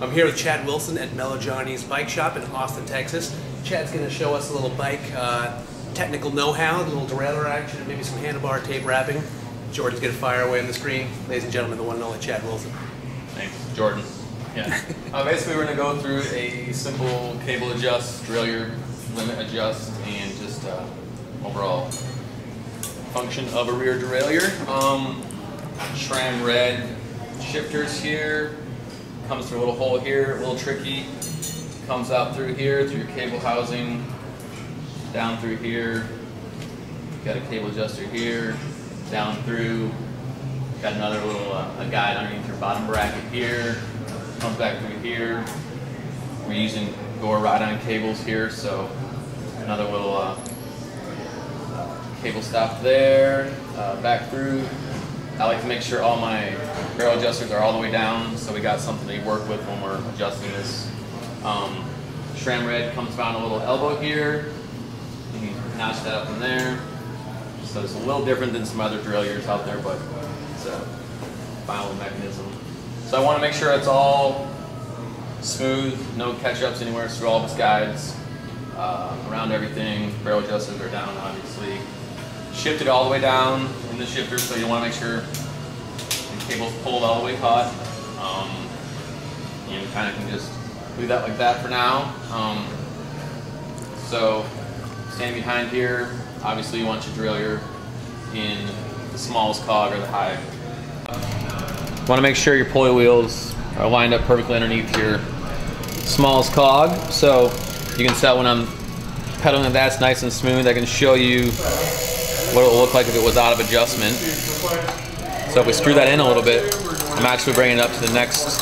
I'm here with Chad Wilson at Mellow Johnny's bike shop in Austin, Texas. Chad's going to show us a little bike technical know-how, a little derailleur action, and maybe some handlebar tape wrapping. Jordan's going to fire away on the screen. Ladies and gentlemen, the one and only Chad Wilson. Thanks, Jordan. Yeah. Basically, we're going to go through a simple cable adjust, derailleur limit adjust, and just overall function of a rear derailleur. SRAM red shifters here. Comes through a little hole here, a little tricky. Comes out through here, through your cable housing, down through here. Got a cable adjuster here, down through. Got another little a guide underneath your bottom bracket here. Comes back through here. We're using Gore ride-on cables here, so another little cable stop there. Back through. I like to make sure all my barrel adjusters are all the way down, so we got something to work with when we're adjusting this. SRAM red comes down a little elbow here. You can notch that up in there. So it's a little different than some other derailleurs out there, but it's a final mechanism. So I want to make sure it's all smooth, no catch-ups anywhere through all of its guides. Around everything, barrel adjusters are down obviously. Shifted all the way down in the shifter, so you want to make sure the cable's pulled all the way taut. You kind of can just leave that like that for now. So standing behind here, obviously you want your derailleur in the smallest cog or the high. You want to make sure your pulley wheels are lined up perfectly underneath your smallest cog. So you can tell when I'm pedaling that that's nice and smooth. I can show you what it will look like if it was out of adjustment. So if we screw that in a little bit, I'm actually bringing it up to the next.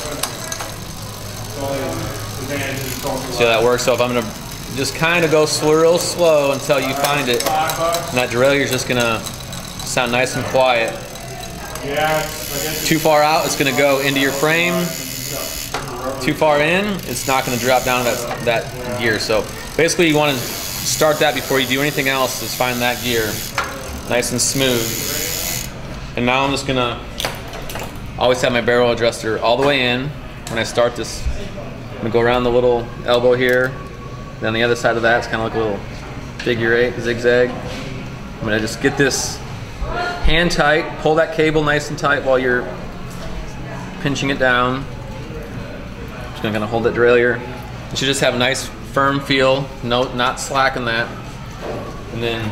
See how that works? So if I'm going to just kind of go real slow until you find it, and that derailleur is just going to sound nice and quiet. Too far out, it's going to go into your frame. Too far in, it's not going to drop down that gear. So basically you want to start that before you do anything else, is find that gear. Nice and smooth. And now I'm just gonna always have my barrel adjuster all the way in. When I start this, I'm gonna go around the little elbow here. Then the other side of that, it's kind of like a little figure 8 zigzag. I'm gonna just get this hand tight, pull that cable nice and tight while you're pinching it down. Just gonna hold that derailleur. You should just have a nice firm feel, not slacken that. And then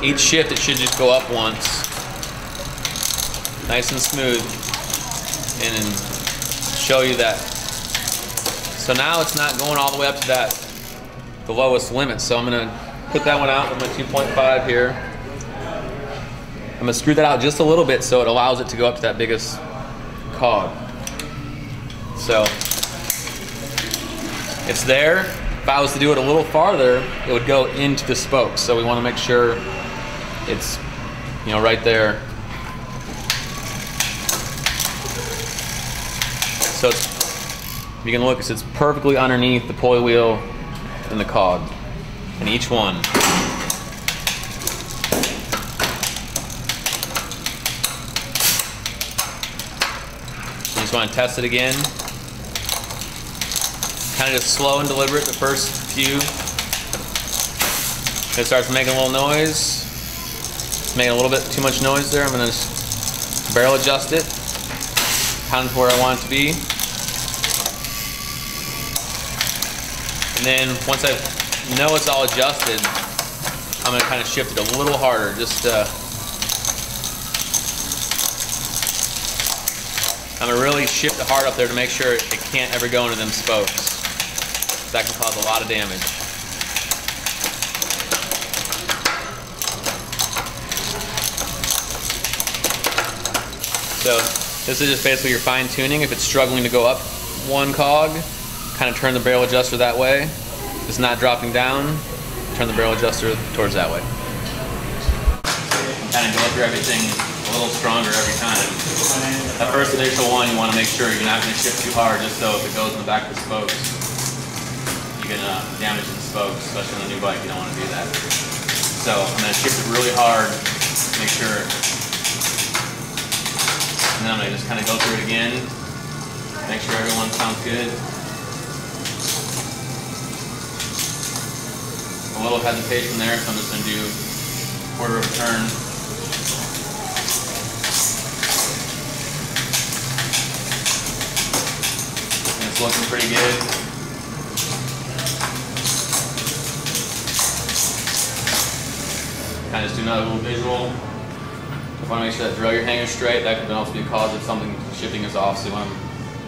each shift, it should just go up once. Nice and smooth. And then show you that. So now it's not going all the way up to the lowest limit. So I'm going to put that one out with my 2.5 here. I'm going to screw that out just a little bit so it allows it to go up to that biggest cog. So it's there. If I was to do it a little farther, it would go into the spokes. So we want to make sure it's, right there. So if you can look, it's perfectly underneath the pulley wheel and the cog, and each one. You just want to test it again. Kind of just slow and deliberate the first few. It starts making a little noise. It's making a little bit too much noise there. I'm going to just barrel adjust it, pound to where I want it to be. And then once I know it's all adjusted, I'm going to kind of shift it a little harder. I'm going to really shift it hard up there to make sure it can't ever go into them spokes. That can cause a lot of damage. So this is just basically your fine tuning. If it's struggling to go up one cog, kind of turn the barrel adjuster that way. If it's not dropping down, turn the barrel adjuster towards that way. Kind of go through everything a little stronger every time. That first initial one, you want to make sure you're not going to shift too hard, just so if it goes in the back of the spokes, you can damage the spokes, especially on a new bike. You don't want to do that. So I'm going to shift it really hard, make sure. And then I'm going to just kind of go through it again. Make sure everyone sounds good. A little hesitation there, so I'm just going to do a quarter of a turn. And it's looking pretty good. Kind of just do another little visual. If you want to make sure that derailleur hanger's straight, that could also be a cause if something shipping is off, so you want to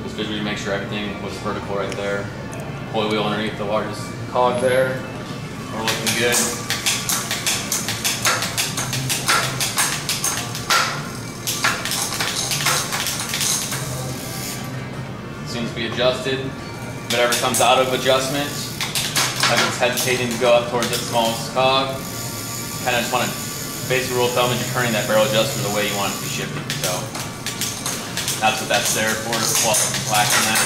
just visually make sure everything was vertical right there. Pulley wheel underneath the largest cog there. We're looking good. Seems to be adjusted. Whatever comes out of adjustment, like it's hesitating to go up towards the smallest cog, kind of just want to, basic rule of thumb is you're turning that barrel adjuster the way you want it to be shifting. So that's what that's there for, to slacken that.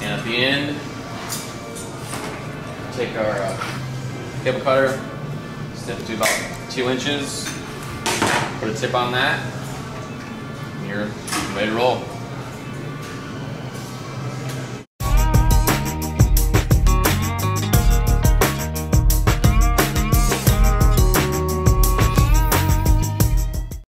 And at the end, take our cable cutter, step it to about 2 inches, put a tip on that, and you're ready to roll.